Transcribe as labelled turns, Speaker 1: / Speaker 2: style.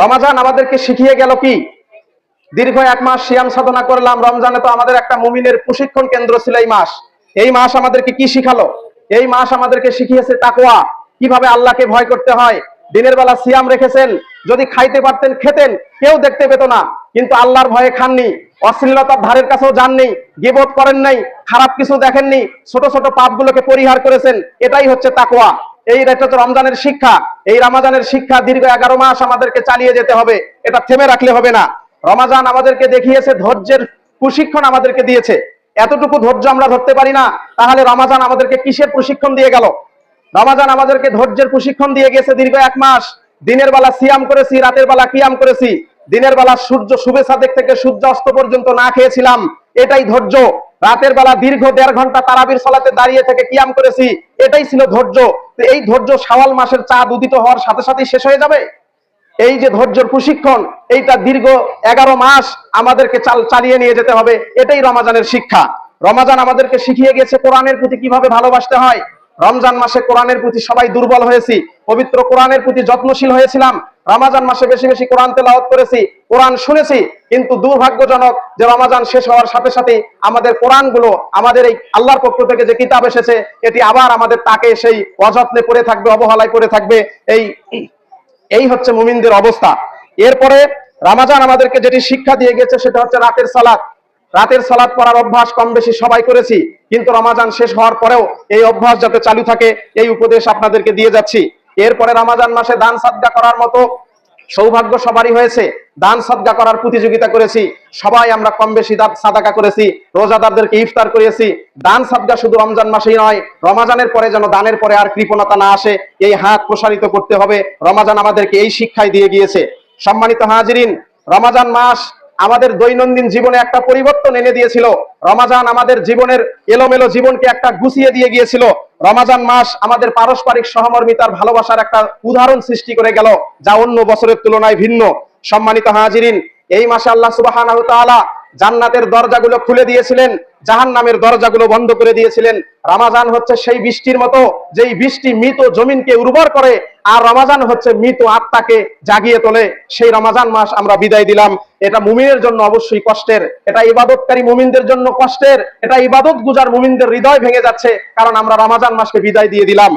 Speaker 1: রমাজান আমাদেরকে শিখিয়ে গেল কি? দীর্ঘ 1 মাস সিয়াম সাধনা করলাম। রমজানে তো আমাদের একটা মুমিনের প্রশিক্ষণ কেন্দ্র ছিল এই মাস। এই মাস আমাদেরকে কি শিখালো? এই মাস আমাদেরকে শিখিয়েছে তাকওয়া, কিভাবে আল্লাহকে ভয় করতে হয়। দিনের বেলা সিয়াম রেখেছেন, যদি খাইতে পারতেন খেতেন, কেউ দেখতে পেত না, কিন্তু আল্লাহর ভয়ে খাননি, অশ্লীলতার ধারের কাছেও যাননি, গীবত করেন নাই, খারাপ কিছু দেখেননি, ছোট ছোট পাপগুলোকে পরিহার করেছেন। এটাই হচ্ছে তাকওয়া। এটা হচ্ছে রমজানের শিক্ষা। এই রমজানের শিক্ষা দীর্ঘ 11 মাস আমাদেরকে চালিয়ে যেতে হবে, এটা থেমে রাখলে হবে না। রমাজান আমাদেরকে দেখিয়েছে, ধৈর্যের প্রশিক্ষণ আমাদেরকে দিয়েছে। এতটুকু ধৈর্য আমরা ধরতে পারি না, তাহলে রমাজান আমাদেরকে কিসের প্রশিক্ষণ দিয়ে গেল? রমাজান আমাদেরকে ধৈর্যের প্রশিক্ষণ দিয়ে গেছে। দীর্ঘ 1 মাস দিনের বেলা সিয়াম করেছি, রাতের বেলা কিয়াম করেছি। দিনের বেলা সূর্য শুভে সাদেক থেকে সূর্য অস্ত পর্যন্ত না খেয়েছিলাম, এটাই ধৈর্য। রাতের বেলা দীর্ঘ 1.5 ঘন্টা তারাবির সালাতে দাঁড়িয়ে থেকে কিয়াম করেছি, এটাই ছিল ধৈর্য। এই ধৈর্য শাওয়াল মাসের চাঁদ উদিত হওয়ার সাথে সাথেই শেষ হয়ে যাবে? এই যে ধৈর্যের প্রশিক্ষণ, এইটা দীর্ঘ 11 মাস আমাদেরকে চালিয়ে নিয়ে যেতে হবে। এটাই রমাজানের শিক্ষা। রমাজান আমাদেরকে শিখিয়ে গেছে কোরআনের প্রতি কিভাবে ভালোবাসতে হয়। রমজান মাসে কোরআনের প্রতি সবাই দুর্বল হয়েছি, পবিত্র কোরআনের প্রতি যত্নশীল হয়েছিলাম। রমাজান মাসে বেশি বেশি কোরআন তেলাওয়াত করেছি, কোরআন শুনেছি, কিন্তু দুর্ভাগ্যজনক যে রমাজান শেষ হওয়ার সাথে সাথে আমাদের কোরআনগুলো, আমাদের এই আল্লাহর পক্ষ থেকে যে কিতাব এসেছে, এটি আবার আমাদের তাকে সেই অযত্নে পড়ে থাকবে, অবহেলায় পড়ে থাকবে। এই হচ্ছে মুমিনদের অবস্থা। এরপরে রমাজান আমাদেরকে যেটি শিক্ষা দিয়ে গেছে সেটা হচ্ছে রাতের সালাত। রাতের সালাত পড়ার অভ্যাস কম বেশি সবাই করেছি, কিন্তু রমাজান শেষ হওয়ার পরেও এই অভ্যাস যাতে চালু থাকে, এই উপদেশ আপনাদেরকে দিয়ে যাচ্ছি। এরপরে রমাজান মাসে দান সাদকা করার মতো সৌভাগ্য সবারই হয়েছে। দান সাদকা করার প্রতিযোগিতা করেছি, সবাই আমরা কম বেশি সাদাকা করেছি, রোজাদারদেরকে ইফতার করিয়েছি। দান সাদকা শুধু রমজান মাসেই নয়, রমাজানের পরে যেন দানের পরে আর কৃপণতা না আসে, এই হাত প্রসারিত করতে হবে। রমাজান আমাদেরকে এই শিক্ষাই দিয়ে গিয়েছে। সম্মানিত হাজিরিন, রমাজান মাস আমাদের দৈনন্দিন জীবনে একটা পরিবর্তন এনে দিয়েছিল। রমাজান আমাদের জীবনের এলোমেলো জীবনকে একটা গুছিয়ে দিয়ে গিয়েছিল। রমাজান মাস আমাদের পারস্পরিক সহমর্মিতার ভালোবাসার একটা উদাহরণ সৃষ্টি করে গেল, যা অন্য বছরের তুলনায় ভিন্ন। সম্মানিত হাজিরিন, এই মাসে আল্লাহ সুবহানাহু ওয়া তাআলা জান্নাতের দরজাগুলো খুলে দিয়েছিলেন, জাহান্নামের দরজাগুলো বন্ধ করে দিয়েছিলেন। রমাজান হচ্ছে সেই বৃষ্টির মতো, যেই বৃষ্টি মৃত জমিনকে উর্বর করে, আর রমাজান হচ্ছে মৃত আত্মাকে জাগিয়ে তোলে। সেই রমাজান মাস আমরা বিদায় দিলাম। এটা মুমিনের জন্য অবশ্যই কষ্টের, এটা ইবাদতকারী মুমিনদের জন্য কষ্টের, এটা ইবাদত গুজার মুমিনদের হৃদয় ভেঙে যাচ্ছে, কারণ আমরা রমাজান মাসকে বিদায় দিয়ে দিলাম।